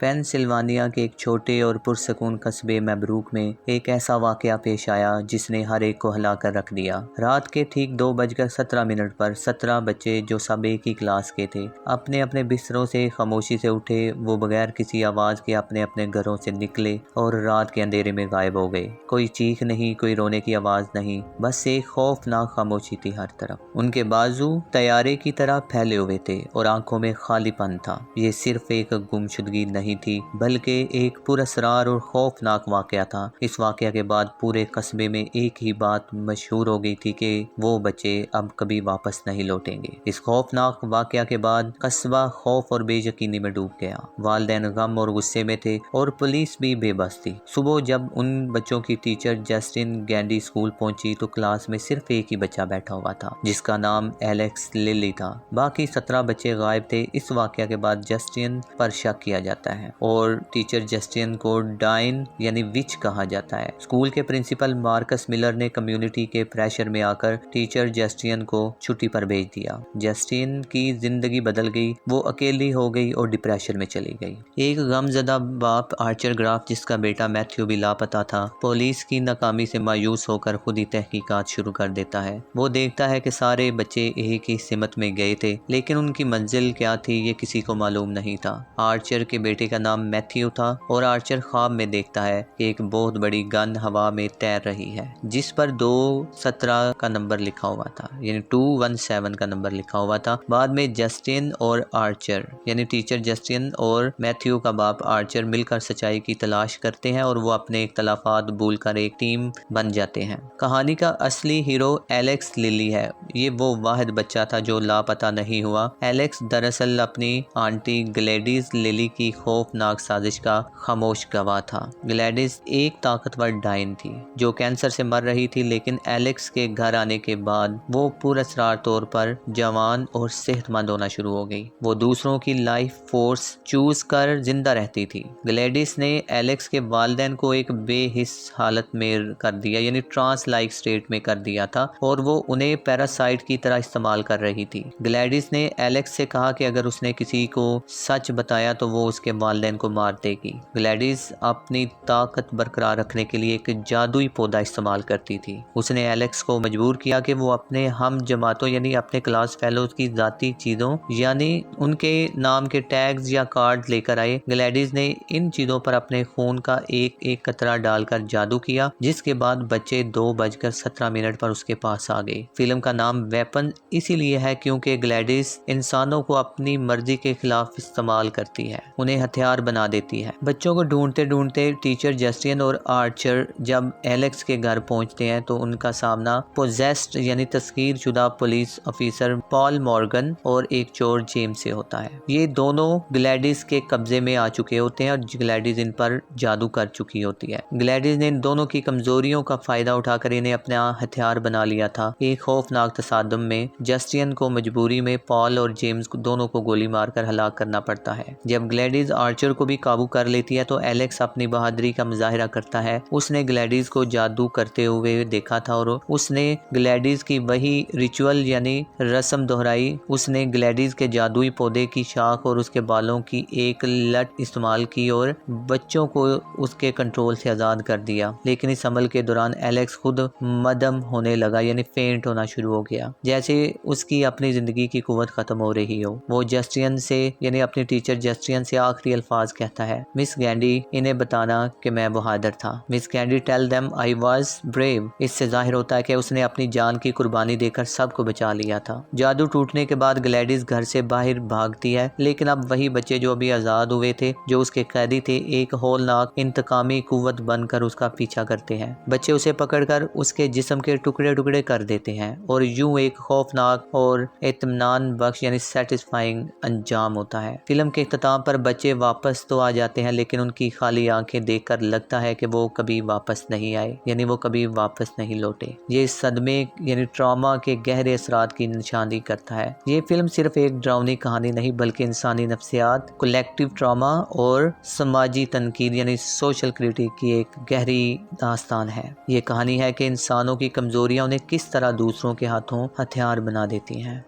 Pennsylvania के एक छोटे और पुरसकून कस्बे मेब्रूक में एक ऐसा वाकया पेश आया जिसने हर एक को हिला कर रख दिया। रात के ठीक 2:17 पर 17 बच्चे जो सब एक ही क्लास के थे अपने अपने बिस्तरों से खामोशी से उठे। वो बगैर किसी आवाज के अपने अपने घरों से निकले और रात के अंधेरे में गायब हो गए। कोई चीख नहीं, कोई रोने की आवाज नहीं, बस एक खौफनाक खामोशी थी हर तरफ। उनके बाजू तैयारे की तरह फैले हुए थे और आंखों में खालीपन था। ये सिर्फ एक गुमशुदगी नहीं थी बल्कि एक पुरअसरार और खौफनाक वाकया था। इस वाकया के बाद पूरे कस्बे में एक ही बात मशहूर हो गई थी कि वो बच्चे अब कभी वापस नहीं लौटेंगे। इस खौफनाक वाकया के बाद कस्बा खौफ और बेयकीनी में डूब गया। वालिदैन गम और गुस्से में थे और पुलिस भी बेबस थी। सुबह जब उन बच्चों की टीचर जस्टिन गैंडी स्कूल पहुंची तो क्लास में सिर्फ एक ही बच्चा बैठा हुआ था जिसका नाम एलेक्स लिली था। बाकी 17 बच्चे गायब थे। इस वाकया के बाद जस्टिन पर शक किया जाता है और टीचर जस्टिन को डाइन यानी विच कहा जाता है। स्कूल के प्रिंसिपल मार्कस मिलर ने कम्युनिटी के प्रेशर में आकर टीचर जस्टिन को छुट्टी पर भेज दिया। जस्टिन की जिंदगी बदल गई। वो अकेली हो गई और डिप्रेशन में चली गई। एक गमजदा बाप आर्चर ग्राफ जिसका बेटा मैथ्यू भी लापता था पुलिस की नाकामी से मायूस होकर खुद ही तहकीकात शुरू कर देता है। वो देखता है कि सारे बच्चे एक ही सिमत में गए थे लेकिन उनकी मंजिल क्या थी ये किसी को मालूम नहीं था। आर्चर के बेटे का नाम मैथ्यू था और आर्चर ख्वाब में देखता है कि एक बहुत बड़ी गन हवा में तैर रही है जिस पर 217 का नंबर लिखा हुआ था यानी 217 का नंबर लिखा हुआ था। बाद में जस्टिन और आर्चर यानी टीचर जस्टिन और मैथ्यू का बाप आर्चर मिलकर सच्चाई की तलाश करते हैं और वो अपने इख्तलाफात भूलकर एक टीम बन जाते हैं। कहानी का असली हीरो एलेक्स लिली है। ये वो वाहिद बच्चा था जो लापता नहीं हुआ। एलेक्स दरअसल अपनी आंटी ग्लैडिस लिली की खौफनाक साजिश का खामोश गवाह था। ग्लैडिस एक ताकतवर डाइन थी जो कैंसर से मर रही थी लेकिन एलेक्स के घर आने के बाद वो पुरअसरार तौर पर जवान और सेहतमंद होना शुरू हो गई। वो दूसरों की लाइफ फोर्स चूज कर जिंदा रहती थी। ग्लैडिस ने एलेक्स के वालिदैन को एक बेहिस हालत में कर दिया यानी ट्रांस लाइक स्टेट में कर दिया था और वो उन्हें पैरासाइट की तरह इस्तेमाल कर रही थी। ग्लैडिस ने एलेक्स से कहा कि अगर उसने किसी को सच बताया तो वो उसके वालिदैन को मार देगी। ग्लैडिस अपनी ताकत बरकरार रखने के लिए एक जादुई पौधा इस्तेमाल करती थी। उसने एलेक्स को मजबूर किया कि वो अपने हम जमातों यानी अपने क्लास फेलोज की जाती चीजों यानी उनके नाम के टैग्स या कार्ड लेकर आए। ग्लैडिस ने इन चीजों पर अपने खून का एक एक कतरा डालकर जादू किया जिसके बाद बच्चे 2:17 पर उसके पास आ गए। फिल्म का नाम वेपन इसीलिए है क्योंकि ग्लैडिस इंसानों को अपनी मर्जी के खिलाफ इस्तेमाल करती है, उन्हें हथियार बना देती है। बच्चों को ढूंढते ढूंढते टीचर जस्टिन और आर्चर जब एलेक्स के घर पहुंचते हैं तो उनका सामना पोजेस्ड यानी तस्कीर शुदा पुलिस ऑफिसर पॉल मॉर्गन और एक चोर जेम्स से होता है। ये दोनों ग्लैडिस के कब्जे में आ चुके होते हैं और ग्लैडिस इन पर जादू कर चुकी होती है। ग्लैडिस ने इन दोनों की कमजोरियों का फायदा उठाकर इन्हें अपना हथियार बना लिया था। एक खौफनाक तसादुम में जस्टिन को मजबूरी में पॉल और जेम्स को दोनों को गोली मारकर हलाक करना पड़ता है। जब ग्लैडिस आर्चर को भी काबू कर लेती है तो एलेक्स अपनी बहादुरी का मुजाहिरा करता है। उसने ग्लैडिस को जादू करते हुए देखा था और उसने ग्लैडिस की वही रिचुअल यानी रस्म दोहराई। उसने ग्लैडिस के जादुई पौधे की शाख और उसके बालों की एक लट इस्तेमाल की और बच्चों को उसके कंट्रोल से आजाद कर दिया। लेकिन इस अमल के दौरान एलेक्स खुद मदम होने लगा यानी फेंट होना शुरू हो गया जैसे उसकी अपनी जिंदगी की कुव्वत खत्म हो रही हो। वो जस्टिन से यानी अपनी टीचर जस्टिन से आखिरी अल्फाज कहता है, मिस गैंडी इन्हें बताना कि मैं बहादुर था। Miss Gandy tell them I was brave. इससे जाहिर होता है कि उसने अपनी जान की कुर्बानी देकर सबको बचा लिया था। जादू टूटने के बाद ग्लैडिस घर से बाहर भागती है लेकिन अब वही बच्चे जो अभी आजाद हुए थे जो उसके कैदी थे एक होलनाक इंतकामी कुव्वत बनकर उसका पीछा करते हैं। बच्चे उसे पकड़कर उसके जिस्म के टुकड़े टुकड़े कर देते हैं और यूं एक खौफनाक और इत्मीनान बख्श यानी सेटिस्फाइंग अंजाम होता है। फिल्म के इख्तिताम पर बच्चे वापस तो आ जाते हैं लेकिन उनकी खाली आंखें देखकर लगता है कि वो कभी वापस नहीं आए यानी वो कभी वापस नहीं लौटे। ये सदमे यानी ट्रॉमा के गहरे असरात की निशानी करता है। ये फिल्म सिर्फ एक डरावनी कहानी नहीं बल्कि इंसानी नफ्सियात, कलेक्टिव ट्रॉमा और समाजी तनकीद यानी सोशल क्रिटिक की एक गहरी दास्तान है। ये कहानी है कि इंसानों की कमजोरियां उन्हें किस तरह दूसरों के हाथों हथियार बना देती हैं।